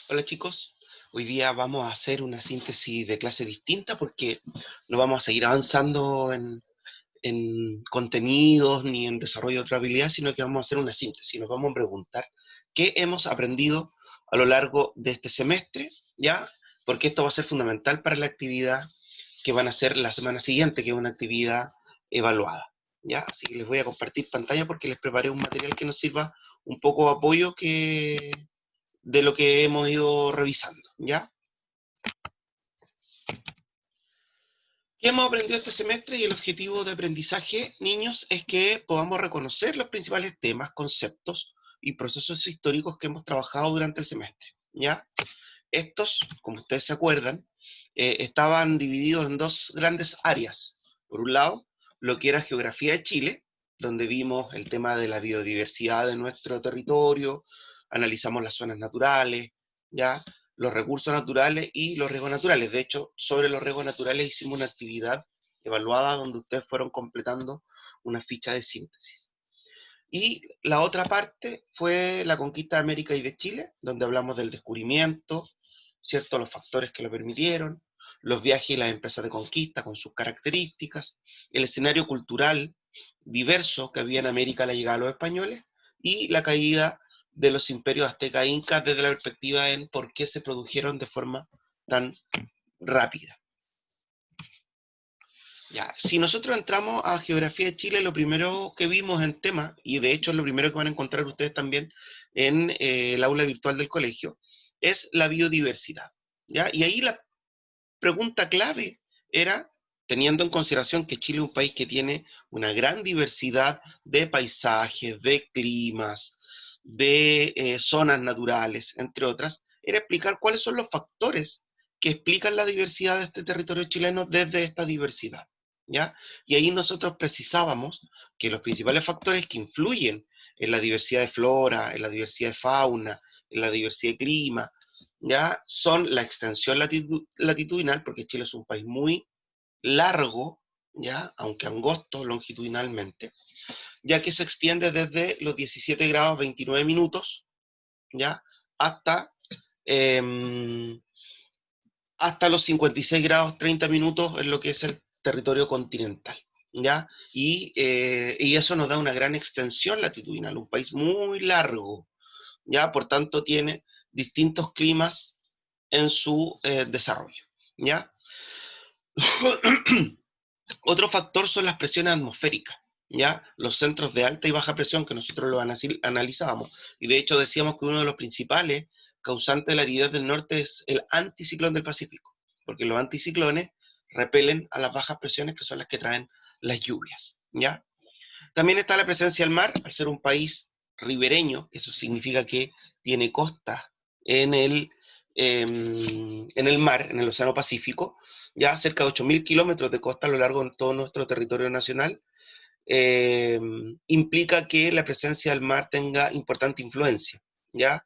Hola chicos, hoy día vamos a hacer una síntesis de clase distinta porque no vamos a seguir avanzando en contenidos ni en desarrollo de otra habilidad, sino que vamos a hacer una síntesis. Nos vamos a preguntar qué hemos aprendido a lo largo de este semestre, ¿ya? Porque esto va a ser fundamental para la actividad que van a hacer la semana siguiente, que es una actividad evaluada, ¿ya? Así que les voy a compartir pantalla porque les preparé un material que nos sirva un poco de apoyo de lo que hemos ido revisando, ¿ya? ¿Qué hemos aprendido este semestre? Y el objetivo de aprendizaje, niños, es que podamos reconocer los principales temas, conceptos y procesos históricos que hemos trabajado durante el semestre, ¿ya? Estos, como ustedes se acuerdan, estaban divididos en dos grandes áreas. Por un lado, lo que era geografía de Chile, donde vimos el tema de la biodiversidad de nuestro territorio, analizamos las zonas naturales, ¿ya? Los recursos naturales y los riesgos naturales. De hecho, sobre los riesgos naturales hicimos una actividad evaluada donde ustedes fueron completando una ficha de síntesis. Y la otra parte fue la conquista de América y de Chile, donde hablamos del descubrimiento, ¿cierto? Los factores que lo permitieron, los viajes y las empresas de conquista con sus características, el escenario cultural diverso que había en América a la llegada de los españoles y la caída de los imperios azteca e incas desde la perspectiva en por qué se produjeron de forma tan rápida. Ya, si nosotros entramos a Geografía de Chile, lo primero que vimos en tema, y de hecho es lo primero que van a encontrar ustedes también en el aula virtual del colegio, es la biodiversidad. ¿Ya? Y ahí la pregunta clave era, teniendo en consideración que Chile es un país que tiene una gran diversidad de paisajes, de climas, de zonas naturales, entre otras, era explicar cuáles son los factores que explican la diversidad de este territorio chileno desde esta diversidad. ¿Ya? Y ahí nosotros precisábamos que los principales factores que influyen en la diversidad de flora, en la diversidad de fauna, en la diversidad de clima, ¿ya? Son la extensión latitudinal, porque Chile es un país muy largo, ¿ya? Aunque angosto longitudinalmente, ya que se extiende desde los 17 grados 29 minutos, ¿ya? Hasta, eh, hasta los 56 grados 30 minutos en lo que es el territorio continental, ¿ya? Y eso nos da una gran extensión latitudinal, un país muy largo, ¿ya? Por tanto, tiene distintos climas en su desarrollo, ¿ya? Otro factor son las presiones atmosféricas, ¿ya? Los centros de alta y baja presión que nosotros lo analizábamos. Y de hecho decíamos que uno de los principales causantes de la aridez del norte es el anticiclón del Pacífico, porque los anticiclones repelen a las bajas presiones que son las que traen las lluvias, ¿ya? También está la presencia del mar, al ser un país ribereño, eso significa que tiene costas en en el mar, en el Océano Pacífico, ya cerca de 8.000 kilómetros de costa a lo largo de todo nuestro territorio nacional, eh, implica que la presencia del mar tenga importante influencia, ¿ya?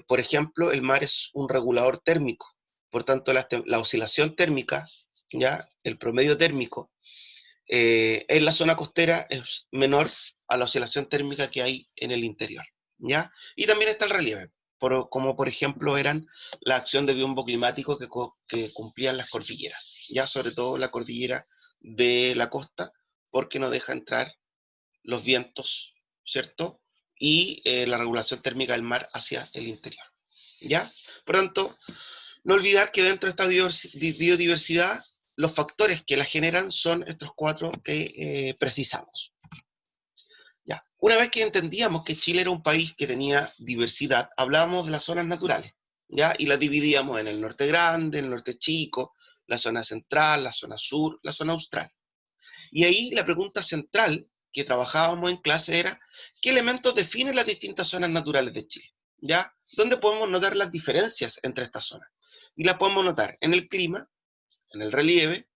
Por ejemplo, el mar es un regulador térmico, por tanto la oscilación térmica, ¿ya? El promedio térmico en la zona costera es menor a la oscilación térmica que hay en el interior, ¿ya? Y también está el relieve, como por ejemplo eran la acción de biombo climático que cumplían las cordilleras, ya sobre todo la cordillera de la costa, porque no deja entrar los vientos, ¿cierto? Y la regulación térmica del mar hacia el interior, ¿ya? Por tanto, no olvidar que dentro de esta biodiversidad, los factores que la generan son estos cuatro que precisamos. Ya. Una vez que entendíamos que Chile era un país que tenía diversidad, hablábamos de las zonas naturales, ¿ya? Y las dividíamos en el norte grande, el norte chico, la zona central, la zona sur, la zona austral. Y ahí la pregunta central que trabajábamos en clase era, ¿qué elementos definen las distintas zonas naturales de Chile? ¿Ya? ¿Dónde podemos notar las diferencias entre estas zonas? Y las podemos notar en el clima, en el relieve,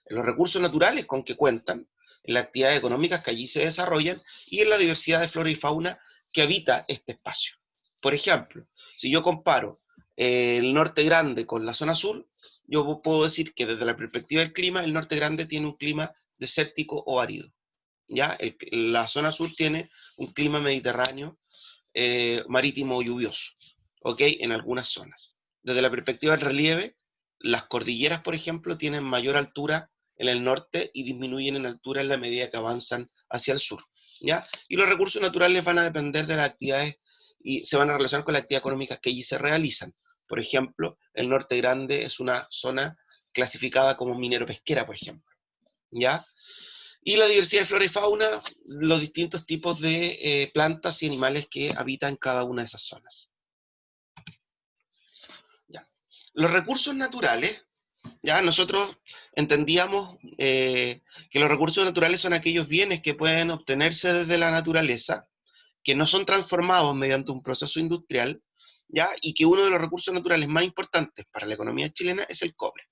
en los recursos naturales con que cuentan, en las actividades económicas que allí se desarrollan y en la diversidad de flora y fauna que habita este espacio. Por ejemplo, si yo comparo el norte grande con la zona sur, yo puedo decir que desde la perspectiva del clima, el norte grande tiene un clima desértico o árido. ¿Ya? La zona sur tiene un clima mediterráneo marítimo lluvioso. ¿ok? En algunas zonas. Desde la perspectiva del relieve, las cordilleras, por ejemplo, tienen mayor altura en el norte y disminuyen en altura en la medida que avanzan hacia el sur, ¿ya? Y los recursos naturales van a depender de las actividades y se van a relacionar con las actividades económicas que allí se realizan. Por ejemplo, el norte grande es una zona clasificada como minero-pesquera, por ejemplo, ¿ya? Y la diversidad de flora y fauna, los distintos tipos de plantas y animales que habitan en cada una de esas zonas. ¿Ya? Los recursos naturales, ya nosotros entendíamos que los recursos naturales son aquellos bienes que pueden obtenerse desde la naturaleza, que no son transformados mediante un proceso industrial, ¿ya? Y que uno de los recursos naturales más importantes para la economía chilena es el cobre,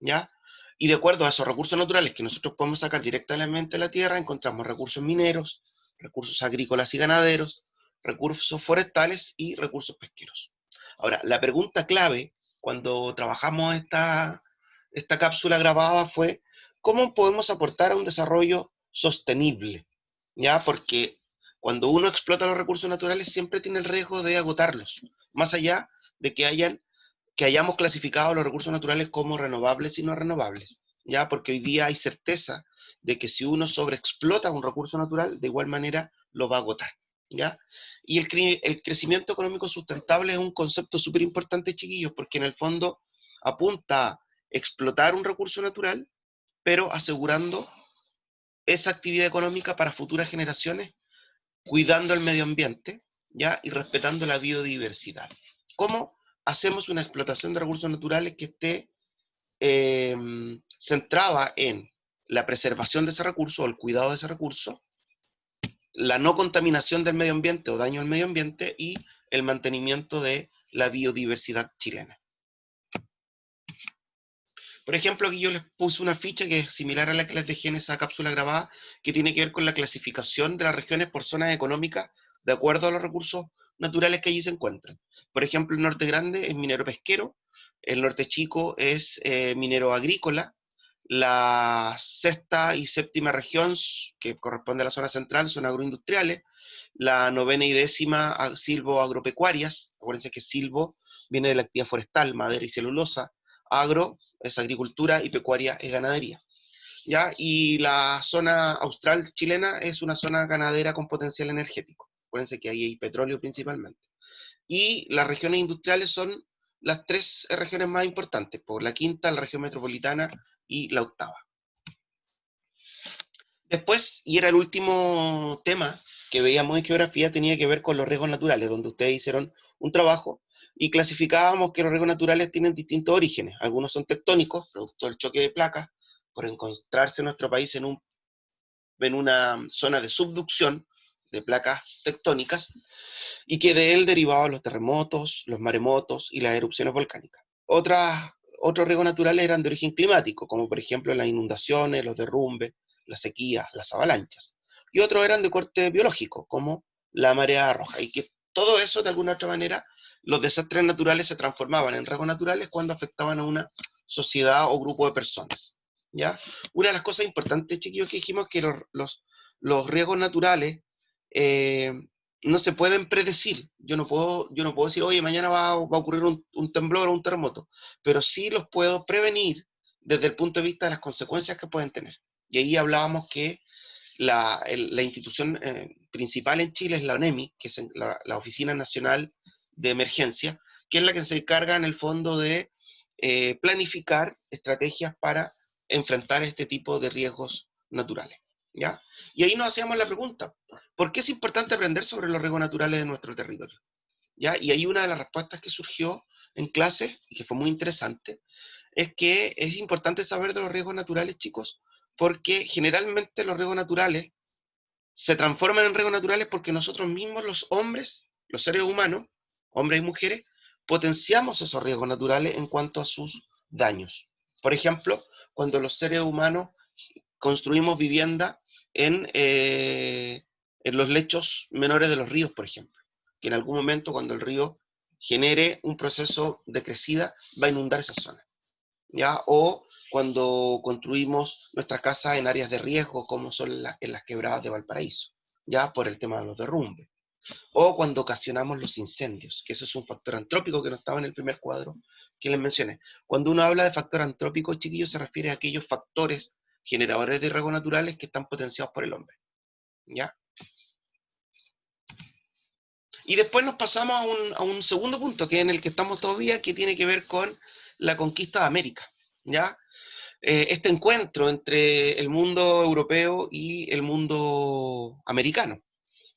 ¿ya? Y de acuerdo a esos recursos naturales que nosotros podemos sacar directamente de la tierra, encontramos recursos mineros, recursos agrícolas y ganaderos, recursos forestales y recursos pesqueros. Ahora, la pregunta clave cuando trabajamos esta cápsula grabada fue, ¿cómo podemos aportar a un desarrollo sostenible? ¿Ya? Porque cuando uno explota los recursos naturales siempre tiene el riesgo de agotarlos, más allá de que hayamos clasificado los recursos naturales como renovables y no renovables, ¿ya? Porque hoy día hay certeza de que si uno sobreexplota un recurso natural, de igual manera lo va a agotar, ¿ya? Y el crecimiento económico sustentable es un concepto súper importante, chiquillos, porque en el fondo apunta a explotar un recurso natural, pero asegurando esa actividad económica para futuras generaciones, cuidando el medio ambiente, ¿ya? Y respetando la biodiversidad. ¿Cómo hacemos una explotación de recursos naturales que esté eh, centrada en la preservación de ese recurso o el cuidado de ese recurso, la no contaminación del medio ambiente o daño al medio ambiente y el mantenimiento de la biodiversidad chilena? Por ejemplo, aquí yo les puse una ficha que es similar a la que les dejé en esa cápsula grabada, que tiene que ver con la clasificación de las regiones por zonas económicas de acuerdo a los recursos naturales que allí se encuentran. Por ejemplo, el norte grande es minero pesquero, el norte chico es minero agrícola, la sexta y séptima región, que corresponde a la zona central, son agroindustriales, la novena y décima silvo agropecuarias, acuérdense que silvo viene de la actividad forestal, madera y celulosa, agro es agricultura y pecuaria es ganadería, ¿ya? Y la zona austral chilena es una zona ganadera con potencial energético, acuérdense que ahí hay petróleo principalmente. Y las regiones industriales son las tres regiones más importantes, por la quinta, la región metropolitana y la octava. Después, y era el último tema que veíamos en geografía, tenía que ver con los riesgos naturales, donde ustedes hicieron un trabajo y clasificábamos que los riesgos naturales tienen distintos orígenes. Algunos son tectónicos, producto del choque de placas, por encontrarse nuestro país en una zona de subducción de placas tectónicas, y que de él derivaban los terremotos, los maremotos y las erupciones volcánicas. Otros riesgos naturales eran de origen climático, como por ejemplo las inundaciones, los derrumbes, las sequías, las avalanchas. Y otros eran de corte biológico, como la marea roja. Y que todo eso, de alguna otra manera, los desastres naturales se transformaban en riesgos naturales cuando afectaban a una sociedad o grupo de personas. ¿Ya? Una de las cosas importantes, chiquillos, que dijimos que los riesgos naturales eh, no se pueden predecir. Yo no puedo decir, oye, mañana va a ocurrir un temblor o un terremoto, pero sí los puedo prevenir desde el punto de vista de las consecuencias que pueden tener. Y ahí hablábamos que la institución principal en Chile es la ONEMI, que es la Oficina Nacional de Emergencia, que es la que se encarga en el fondo de planificar estrategias para enfrentar este tipo de riesgos naturales, ¿ya? Y ahí nos hacíamos la pregunta, ¿por qué es importante aprender sobre los riesgos naturales de nuestro territorio? ¿Ya? Y ahí una de las respuestas que surgió en clase, y que fue muy interesante, es que es importante saber de los riesgos naturales, chicos, porque generalmente los riesgos naturales se transforman en riesgos naturales porque nosotros mismos, los hombres, los seres humanos, hombres y mujeres, potenciamos esos riesgos naturales en cuanto a sus daños. Por ejemplo, cuando los seres humanos construimos vivienda en los lechos menores de los ríos, por ejemplo, que en algún momento cuando el río genere un proceso de crecida va a inundar esa zona, ¿ya? O cuando construimos nuestras casas en áreas de riesgo, como son en las quebradas de Valparaíso, ya por el tema de los derrumbes. o cuando ocasionamos los incendios, que eso es un factor antrópico que no estaba en el primer cuadro que les mencioné. Cuando uno habla de factor antrópico, chiquillos, se refiere a aquellos factores generadores de riesgos naturales que están potenciados por el hombre, ¿ya? Y después nos pasamos a un segundo punto, que es en el que estamos todavía, que tiene que ver con la conquista de América, ¿ya? Este encuentro entre el mundo europeo y el mundo americano.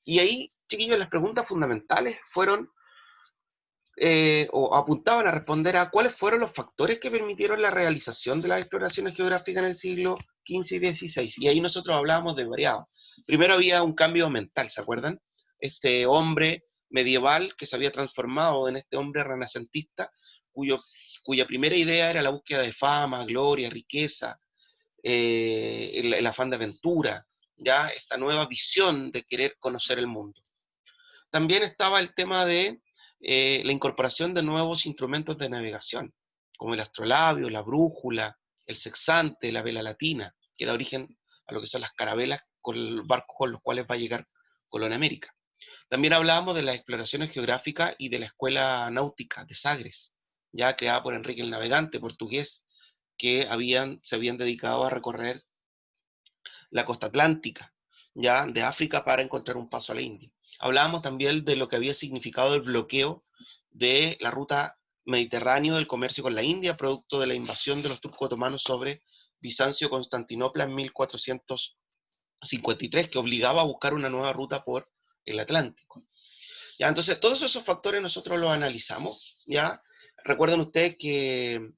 Y ahí, chiquillos, las preguntas fundamentales fueron, o apuntaban a responder a cuáles fueron los factores que permitieron la realización de las exploraciones geográficas en el siglo XV y XVI. Y ahí nosotros hablábamos de variados. Primero había un cambio mental, ¿se acuerdan? Este hombre medieval que se había transformado en este hombre renacentista, cuya primera idea era la búsqueda de fama, gloria, riqueza, el afán de aventura, ya esta nueva visión de querer conocer el mundo. También estaba el tema de la incorporación de nuevos instrumentos de navegación, como el astrolabio, la brújula, el sexante, la vela latina, que da origen a lo que son las carabelas con el barco con los cuales va a llegar Colón a América. También hablábamos de las exploraciones geográficas y de la escuela náutica de Sagres, ya creada por Enrique el Navegante, portugués, que se habían dedicado a recorrer la costa atlántica, ya de África para encontrar un paso a la India. Hablábamos también de lo que había significado el bloqueo de la ruta mediterránea del comercio con la India, producto de la invasión de los turcos otomanos sobre Bizancio-Constantinopla en 1453, que obligaba a buscar una nueva ruta por el Atlántico. Ya, entonces, todos esos factores nosotros los analizamos, ¿ya? Recuerden ustedes que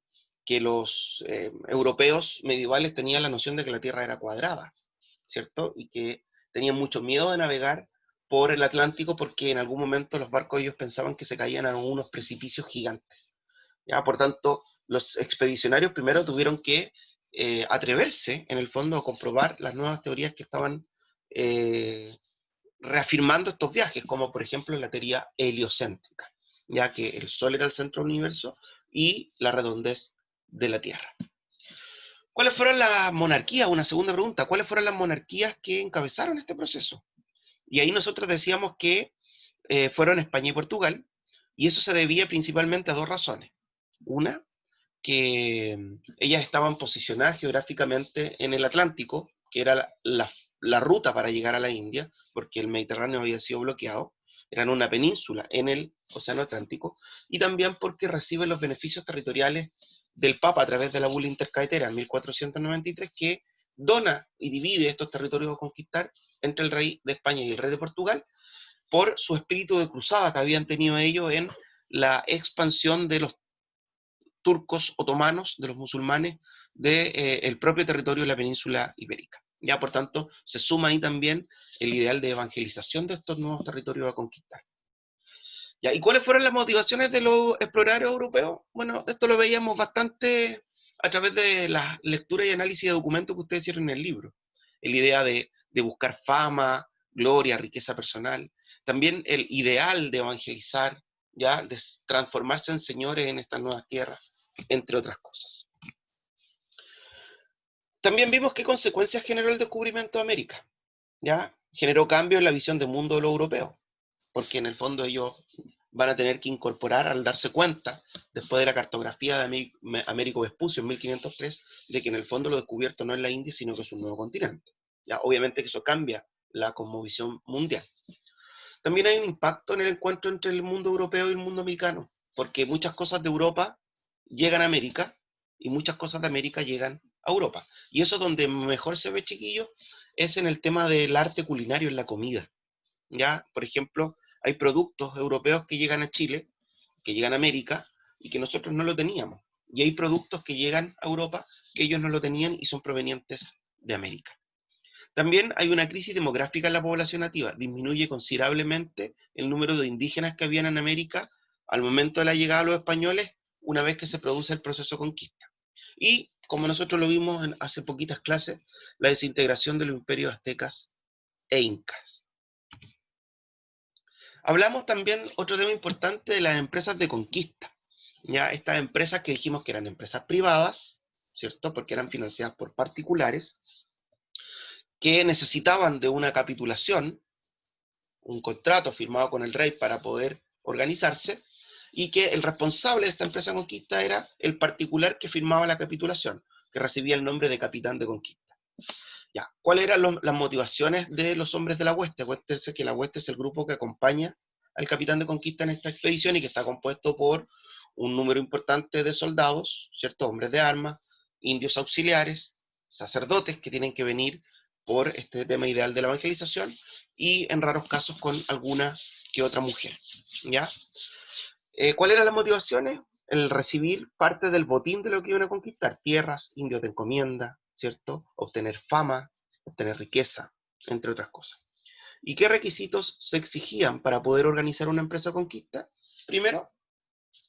los europeos medievales tenían la noción de que la Tierra era cuadrada, ¿cierto? Y que tenían mucho miedo de navegar por el Atlántico porque en algún momento los barcos ellos pensaban que se caían a unos precipicios gigantes, ¿ya? Por tanto, los expedicionarios primero tuvieron que atreverse, en el fondo, a comprobar las nuevas teorías que estaban reafirmando estos viajes, como por ejemplo la teoría heliocéntrica, ya que el Sol era el centro del universo y la redondez de la Tierra. ¿Cuáles fueron las monarquías? Una segunda pregunta. ¿Cuáles fueron las monarquías que encabezaron este proceso? Y ahí nosotros decíamos que fueron España y Portugal, y eso se debía principalmente a dos razones. Una, que ellas estaban posicionadas geográficamente en el Atlántico, que era la ruta para llegar a la India, porque el Mediterráneo había sido bloqueado, eran una península en el Océano Atlántico, y también porque reciben los beneficios territoriales del Papa a través de la bula intercaetera en 1493, que dona y divide estos territorios a conquistar entre el rey de España y el rey de Portugal, por su espíritu de cruzada que habían tenido ellos en la expansión de los turcos otomanos, de los musulmanes, del propio territorio de la península ibérica. Ya, por tanto, se suma ahí también el ideal de evangelización de estos nuevos territorios a conquistar. Ya, ¿y cuáles fueron las motivaciones de los exploradores europeos? Bueno, esto lo veíamos bastante a través de la lectura y análisis de documentos que ustedes hicieron en el libro. La idea de buscar fama, gloria, riqueza personal. También el ideal de evangelizar, ya, de transformarse en señores en estas nuevas tierras, entre otras cosas. También vimos qué consecuencias generó el descubrimiento de América, ¿ya? Generó cambios en la visión del mundo de los europeos, porque en el fondo ellos van a tener que incorporar al darse cuenta, después de la cartografía de Américo Vespucio en 1503, de que en el fondo lo descubierto no es la India, sino que es un nuevo continente. ¿Ya? Obviamente que eso cambia la cosmovisión mundial. También hay un impacto en el encuentro entre el mundo europeo y el mundo americano, porque muchas cosas de Europa llegan a América y muchas cosas de América llegan a Europa. Y eso donde mejor se ve, chiquillos, es en el tema del arte culinario, en la comida. ¿Ya? Por ejemplo, hay productos europeos que llegan a Chile, que llegan a América, y que nosotros no lo teníamos. Y hay productos que llegan a Europa que ellos no lo tenían y son provenientes de América. También hay una crisis demográfica en la población nativa. Disminuye considerablemente el número de indígenas que habían en América al momento de la llegada de los españoles, una vez que se produce el proceso de conquista. Y, como nosotros lo vimos en hace poquitas clases, la desintegración de los imperios aztecas e incas. Hablamos también, otro tema importante, de las empresas de conquista. Ya, estas empresas que dijimos que eran empresas privadas, ¿cierto? Porque eran financiadas por particulares, que necesitaban de una capitulación, un contrato firmado con el rey para poder organizarse, y que el responsable de esta empresa de conquista era el particular que firmaba la capitulación, que recibía el nombre de capitán de conquista. Ya, ¿cuáles eran las motivaciones de los hombres de la hueste? Acuérdense que la hueste es el grupo que acompaña al capitán de conquista en esta expedición y que está compuesto por un número importante de soldados, ¿cierto? Hombres de armas, indios auxiliares, sacerdotes que tienen que venir por este tema ideal de la evangelización y en raros casos con alguna que otra mujer, ¿ya? ¿Cuáles eran las motivaciones? El recibir parte del botín de lo que iban a conquistar, tierras, indios de encomienda, ¿cierto? Obtener fama, obtener riqueza, entre otras cosas. ¿Y qué requisitos se exigían para poder organizar una empresa de conquista? Primero,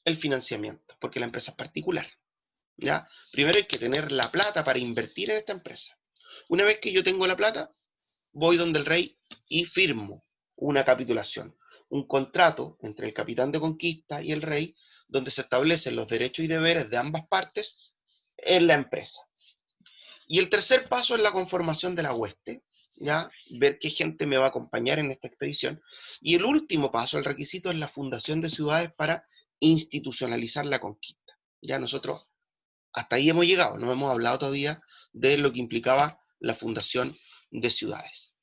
el financiamiento, porque la empresa es particular, ¿ya? Primero hay que tener la plata para invertir en esta empresa. Una vez que yo tengo la plata, voy donde el rey y firmo una capitulación, un contrato entre el capitán de conquista y el rey, donde se establecen los derechos y deberes de ambas partes en la empresa. Y el tercer paso es la conformación de la hueste, ¿ya? Ver qué gente me va a acompañar en esta expedición. Y el último paso, el requisito, es la fundación de ciudades para institucionalizar la conquista. Ya nosotros hasta ahí hemos llegado, no hemos hablado todavía de lo que implicaba la fundación de ciudades.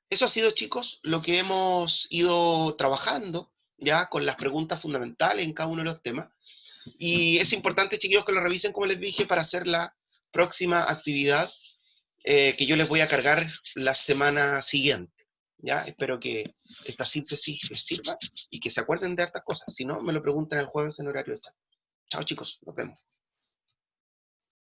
Eso ha sido, chicos, lo que hemos ido trabajando ya con las preguntas fundamentales en cada uno de los temas. Y es importante, chiquillos, que lo revisen, como les dije, para hacer la próxima actividad que yo les voy a cargar la semana siguiente. ¿Ya? Espero que esta síntesis les sirva y que se acuerden de hartas cosas. Si no, me lo preguntan el jueves en horario de chat. Chao, chicos, nos vemos.